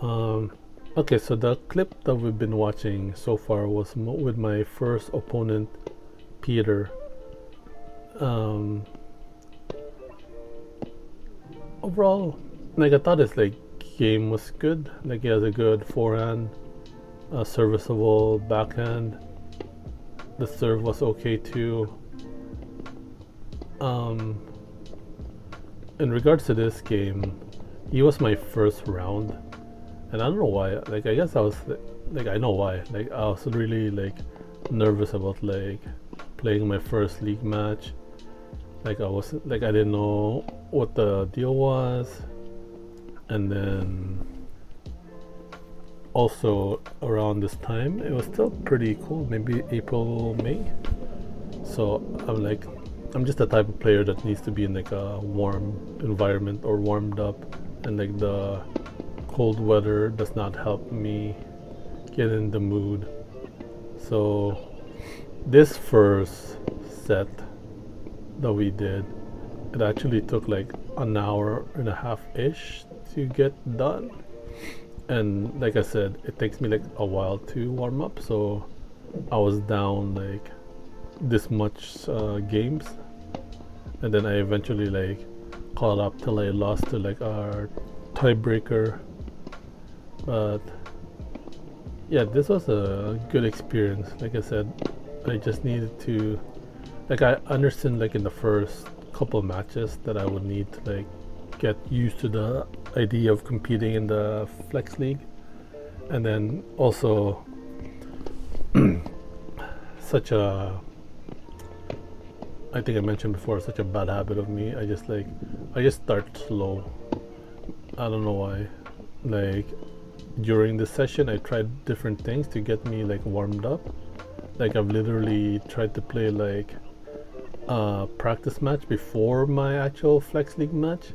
Um, okay, so the clip that we've been watching so far was with my first opponent, Peter. Um, Overall, like I thought his like game was good. Like he has a good forehand, a serviceable backhand. The serve was okay too. Um, in regards to this game, he was my first round, and I don't know why. Like I guess I was like I know why. Like I was really like nervous about like playing my first league match. Like I didn't know what the deal was, and then also around this time it was still pretty cool. Maybe April, May. So I'm just the type of player that needs to be in like a warm environment or warmed up, and like the cold weather does not help me get in the mood. So this first set that we did, it actually took like an hour and a half ish to get done. And like I said, it takes me like a while to warm up. So I was down like this much games, and then I eventually like caught up till I lost to like our tiebreaker. But yeah, this was a good experience. Like I said, I just needed to, like, I understand like in the first couple matches that I would need to like get used to the idea of competing in the flex league, and then also such a, I think I mentioned before, such a bad habit of me. I just start slow. I don't know why. Like during the session I tried different things to get me like warmed up. Like I've literally tried to play like a practice match before my actual flex league match,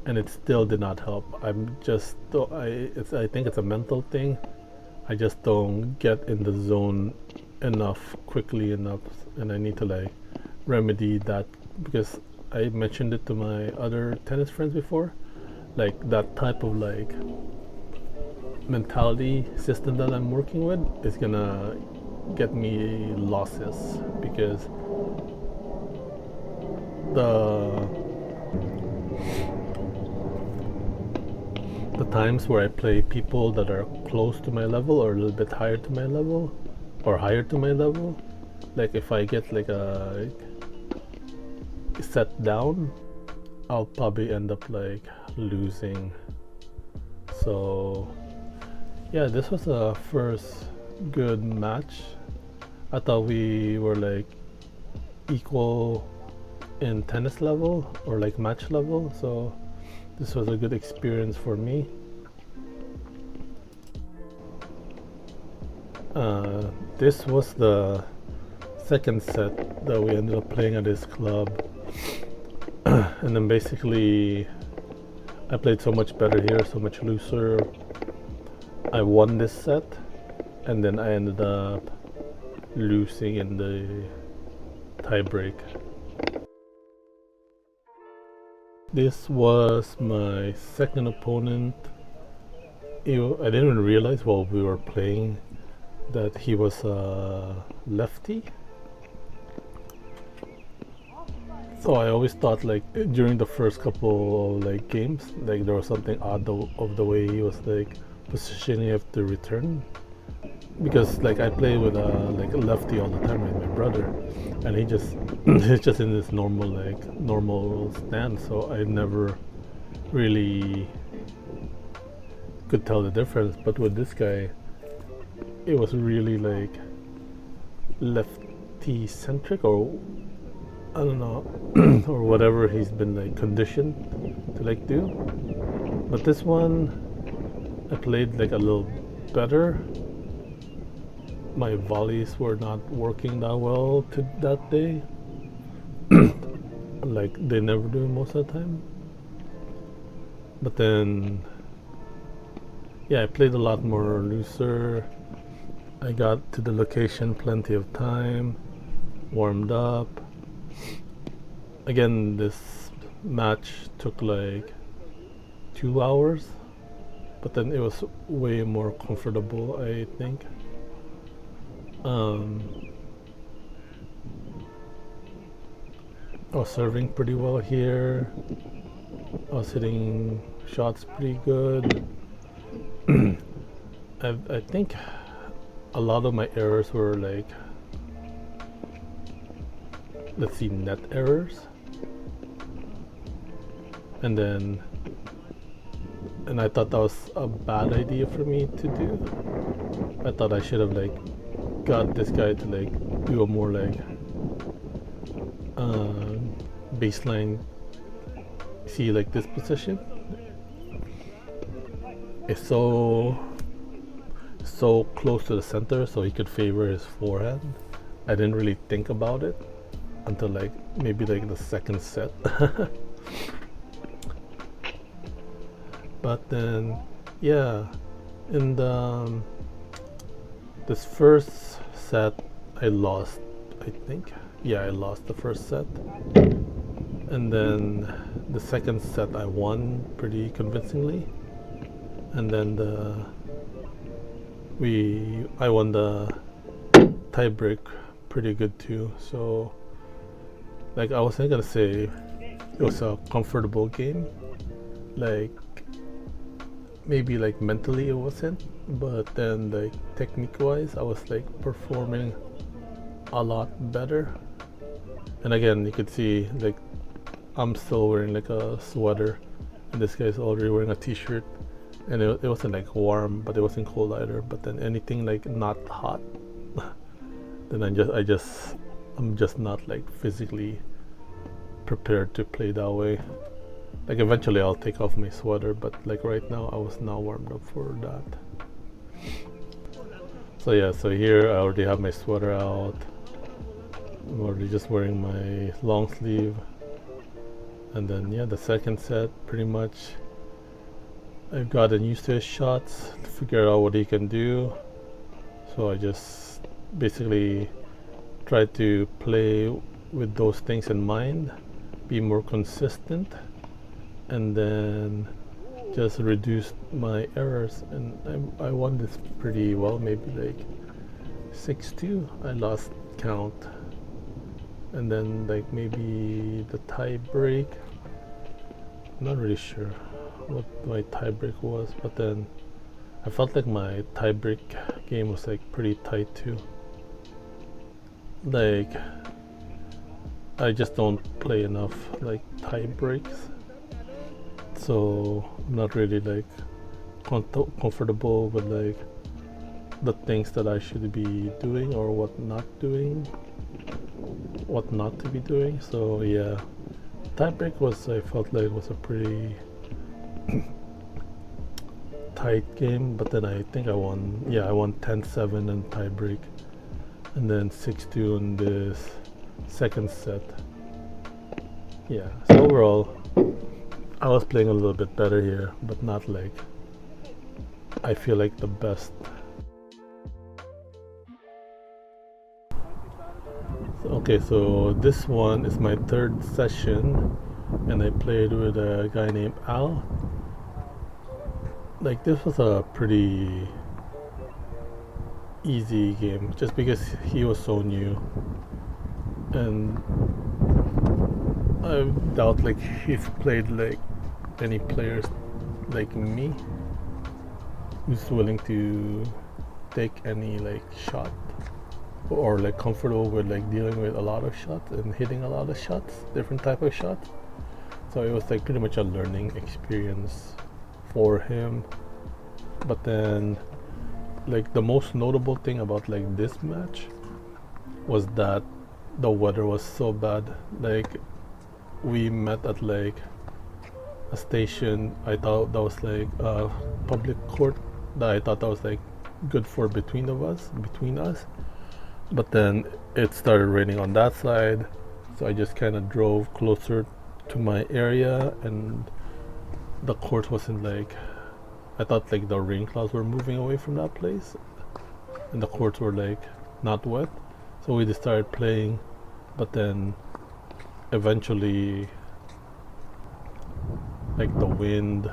and it still did not help. I think it's a mental thing. I just don't get in the zone enough quickly enough, and I need to like remedy that, because I mentioned it to my other tennis friends before. Like that type of like mentality system that I'm working with is gonna get me losses, because the the times where I play people that are close to my level or a little bit higher to my level or higher to my level, like if I get like a set down, I'll probably end up like losing. So yeah, this was a first good match. I thought we were like equal in tennis level or like match level, so this was a good experience for me. This was the second set that we ended up playing at this club, and then basically I played so much better here, so much looser. I won this set, and then I ended up losing in the tiebreak. This was my second opponent. I didn't even realize while we were playing that he was a lefty. So I always thought like during the first couple of like games, like there was something odd of the way he was like positioning after return, because like I play with a lefty all the time with my brother, and he just he's just in this normal stance, so I never really could tell the difference. But with this guy, it was really like lefty centric, or I don't know, or whatever he's been like conditioned to like do. But this one I played like a little better. My volleys were not working that well that day, like they never do most of the time. But then, yeah, I played a lot more looser. I got to the location plenty of time, warmed up. Again, this match took like 2 hours, but then it was way more comfortable, I think. I was serving pretty well here. I was hitting shots pretty good. I think a lot of my errors were like, let's see, net errors. And I thought that was a bad idea for me to do. I thought I should have like got this guy to like do a more like baseline. See, like this position is so close to the center, so he could favor his forehand. I didn't really think about it until like maybe like the second set. But then, yeah, in this first set, I lost. I think, yeah, I lost the first set, and then the second set I won pretty convincingly, and then I won the tie break pretty good too. So, like, I wasn't gonna say it was a comfortable game, like. Maybe like mentally it wasn't, but then like technique wise I was like performing a lot better. And again, you could see like I'm still wearing like a sweater and this guy's already wearing a t-shirt, and it wasn't like warm, but it wasn't cold either. But then anything like not hot then I'm just not like physically prepared to play that way. Like eventually I'll take off my sweater, but like right now I was not warmed up for that. So yeah, so here I already have my sweater out. I'm already just wearing my long sleeve. And then yeah, the second set pretty much I've gotten used to his shots to figure out what he can do. So I just basically try to play with those things in mind, be more consistent, and then just reduce my errors. And I won this pretty well, maybe like 6-2. I lost count, and then like maybe the tie break, I'm not really sure what my tie break was, but then I felt like my tie break game was like pretty tight too. Like I just don't play enough like tie breaks, so I'm not really like comfortable with like the things that I should be doing or what not to be doing. So yeah, tiebreak was, I felt like, was a pretty tight game, but then I think I won 10-7 in tiebreak, and then 6-2 in this second set. Yeah, so overall I was playing a little bit better here, but not like I feel like the best. Okay, so this one is my third session, and I played with a guy named Al. Like, this was a pretty easy game just because he was so new, and I doubt like he's played like any players like me who's willing to take any like shot, or like comfortable with like dealing with a lot of shots and hitting a lot of shots, different type of shots. So it was like pretty much a learning experience for him. But then like the most notable thing about like this match was that the weather was so bad. Like, we met at like a station, I thought that was like a public court that I thought that was like good for between us, but then it started raining on that side, so I just kind of drove closer to my area, and the court wasn't like, I thought like the rain clouds were moving away from that place and the courts were like not wet, so we just started playing. But then eventually like the wind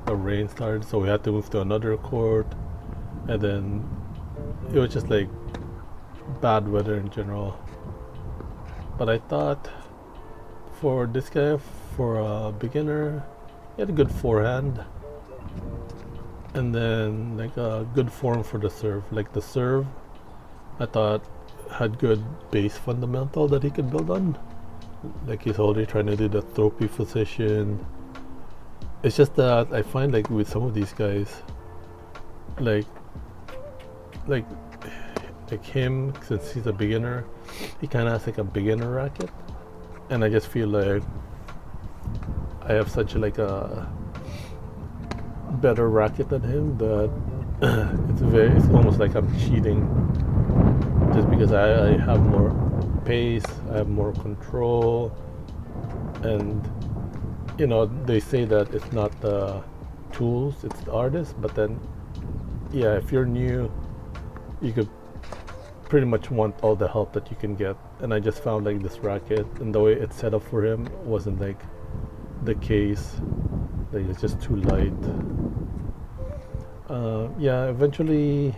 a rain started, so we had to move to another court, and then it was just like bad weather in general. But I thought for this guy, for a beginner, he had a good forehand, and then like a good form for the serve. Like the serve, I thought had good base fundamental that he could build on. Like he's already trying to do the thropy position. It's just that I find like with some of these guys, like him, since he's a beginner, he kind of has like a beginner racket, and I just feel like I have such like a better racket than him that it's almost like I'm cheating, just because I have more pace, I have more control, and you know, they say that it's not the tools, it's the artist, but then yeah, if you're new, you could pretty much want all the help that you can get. And I just found like this racket and the way it's set up for him wasn't like the case. Like it's just too light. Yeah, eventually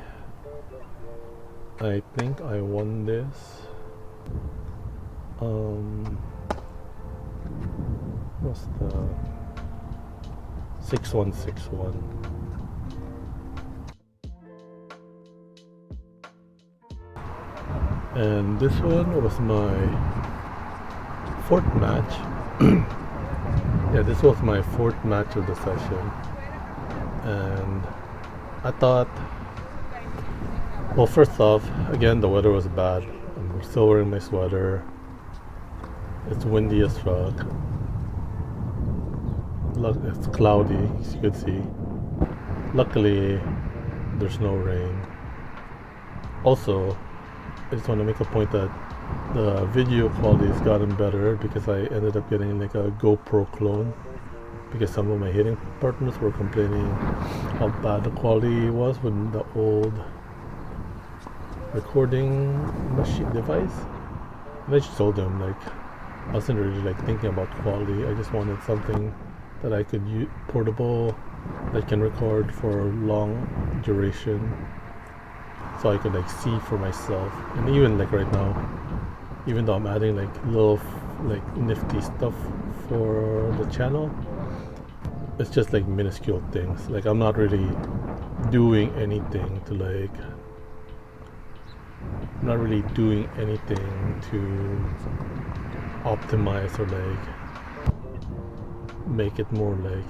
I think I won this. What's the SixOne. And this one was my fourth match. Yeah, this was my fourth match of the session. And I thought, well, first off, again, the weather was bad. I'm still wearing my sweater. It's windy as fuck. It's cloudy, as you can see. Luckily, there's no rain. Also, I just want to make a point that the video quality has gotten better because I ended up getting like a GoPro clone, because some of my hitting partners were complaining how bad the quality was with the old recording machine device. And I just told them like I wasn't really like thinking about quality. I just wanted something that I could use, portable, that can record for long duration, so I could like see for myself. And even like right now, even though I'm adding like little like nifty stuff for the channel, it's just like minuscule things. Like I'm not really doing anything to like, I'm not really doing anything to optimize or like make it more like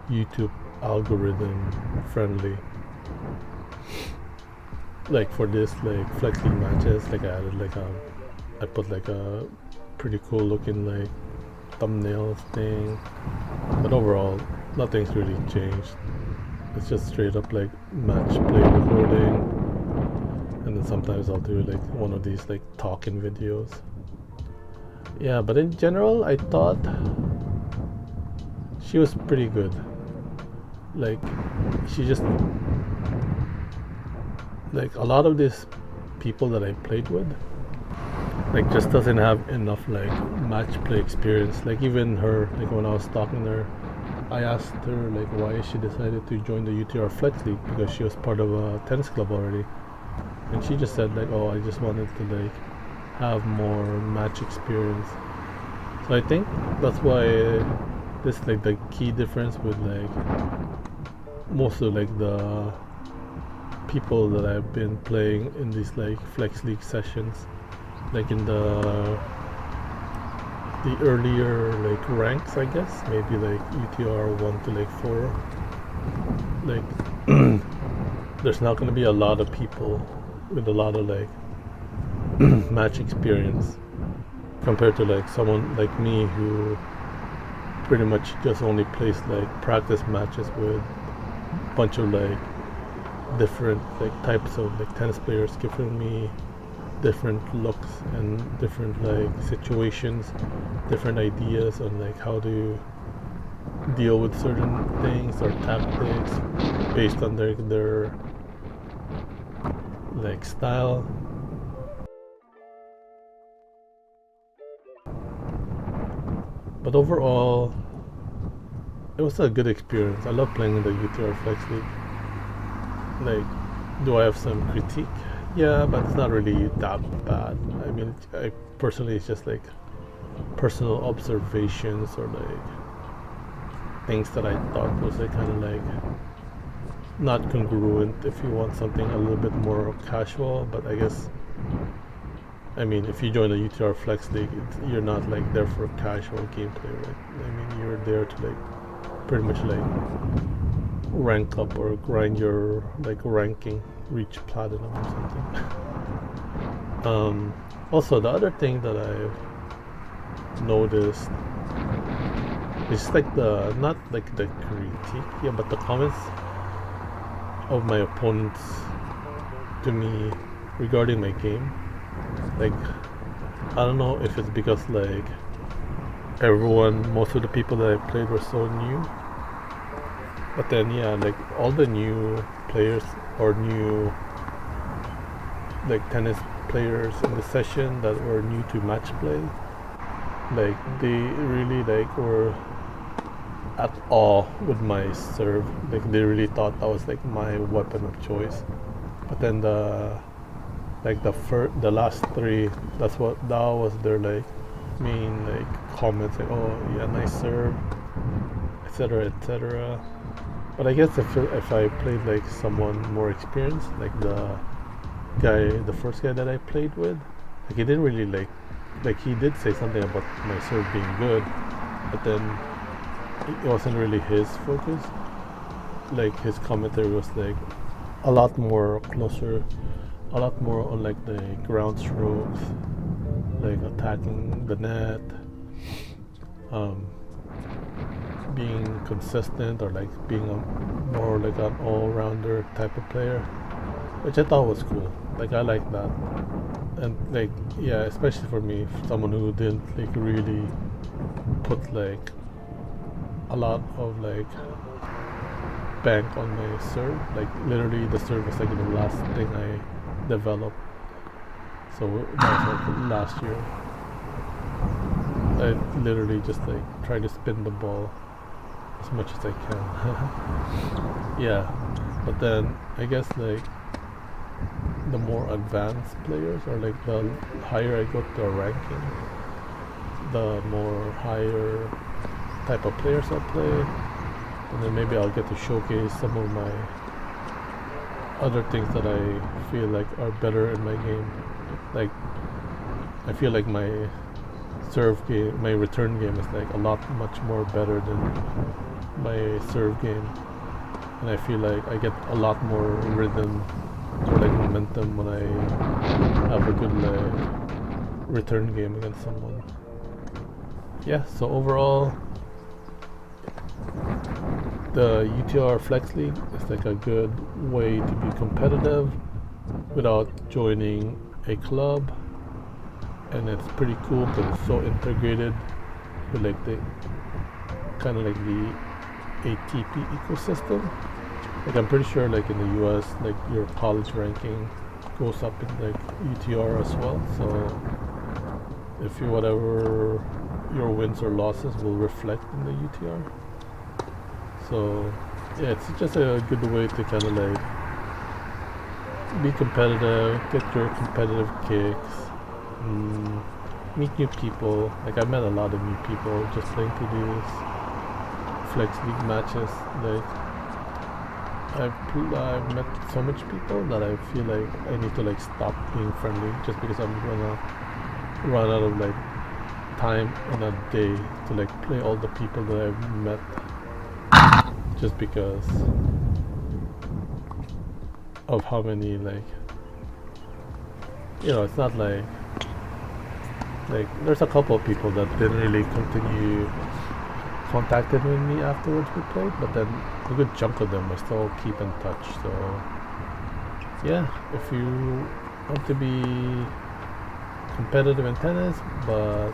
YouTube algorithm friendly. Like for this like Flex League matches, like I added like I put like a pretty cool looking like thumbnail thing, but overall nothing's really changed. It's just straight up like match play recording, and then sometimes I'll do like one of these like talking videos. Yeah, but in general I thought she was pretty good. Like she just, like a lot of these people that I played with, like just doesn't have enough like match play experience. Like even her, like when I was talking to her, I asked her like why she decided to join the UTR Flex League, because she was part of a tennis club already, and she just said like, oh, I just wanted to like have more match experience. So I think that's why this like the key difference with like most of like the people that I've been playing in these like Flex League sessions, like in the earlier like ranks, I guess, maybe like UTR 1 to like 4, like there's not going to be a lot of people with a lot of like match experience compared to like someone like me who pretty much just only plays like practice matches with a bunch of like different like types of like tennis players giving me different looks and different like situations, different ideas on like how to deal with certain things or tactics based on their like style. But overall it was a good experience. I love playing in the UTR Flex League. Like, do I have some critique? Yeah, but it's not really that bad. I mean, I personally, it's just like personal observations or like things that I thought was like kind of like not congruent if you want something a little bit more casual. But I guess, I mean, if you join the UTR Flex League, you're not like there for casual gameplay, right? I mean, you're there to like pretty much like rank up or grind your like ranking, reach platinum or something. Also, the other thing that I've noticed is like the not like the critique, yeah, but the comments of my opponents to me regarding my game. Like, I don't know if it's because like most of the people that I played were so new, but then yeah, like all the new players or new like tennis players in the session that were new to match play, like they really like were at awe with my serve. Like they really thought that was like my weapon of choice. But then the last three, that was their like main like comments, like, oh yeah, nice serve, etc., etc. But I guess if I played like someone more experienced, like the first guy that I played with, like he didn't really like he did say something about my serve being good, but then it wasn't really his focus. Like his commentary was like a lot more closer, a lot more on like the ground strokes, like attacking the net, being consistent, or like being a more like an all-rounder type of player, which I thought was cool. Like I like that, and like yeah, especially for me, someone who didn't like really put like a lot of like bank on my serve. Like literally the serve was like the last thing I developed. So that was like last year. I literally just like try to spin the ball as much as I can. Yeah, but then I guess like the more advanced players, or like the higher I go to a ranking, the more higher type of players I play, and then maybe I'll get to showcase some of my other things that I feel like are better in my game. Like I feel like my serve game, my return game is like a lot much more better than my serve game, and I feel like I get a lot more rhythm or like momentum when I have a good like return game against someone. Yeah, so overall the UTR Flex League is like a good way to be competitive without joining a club, and it's pretty cool because it's so integrated with like the kind of like the ATP ecosystem. Like I'm pretty sure like in the US, like your college ranking goes up in like UTR as well, so if you whatever your wins or losses will reflect in the UTR. So yeah, it's just a good way to kind of like be competitive, get your competitive kicks, meet new people. Like I met a lot of new people just playing through these Flex League matches. Like I've met so much people that I feel like I need to like stop being friendly, just because I'm gonna run out of like time in a day to like play all the people that I've met, just because of how many like, you know, it's not like there's a couple of people that didn't really continue contacted with me afterwards we played, but then a good chunk of them I still keep in touch. So yeah, if you want to be competitive in tennis but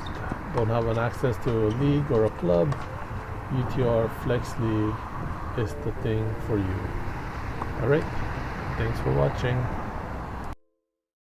don't have an access to a league or a club, UTR Flex League is the thing for you. Alright, thanks for watching.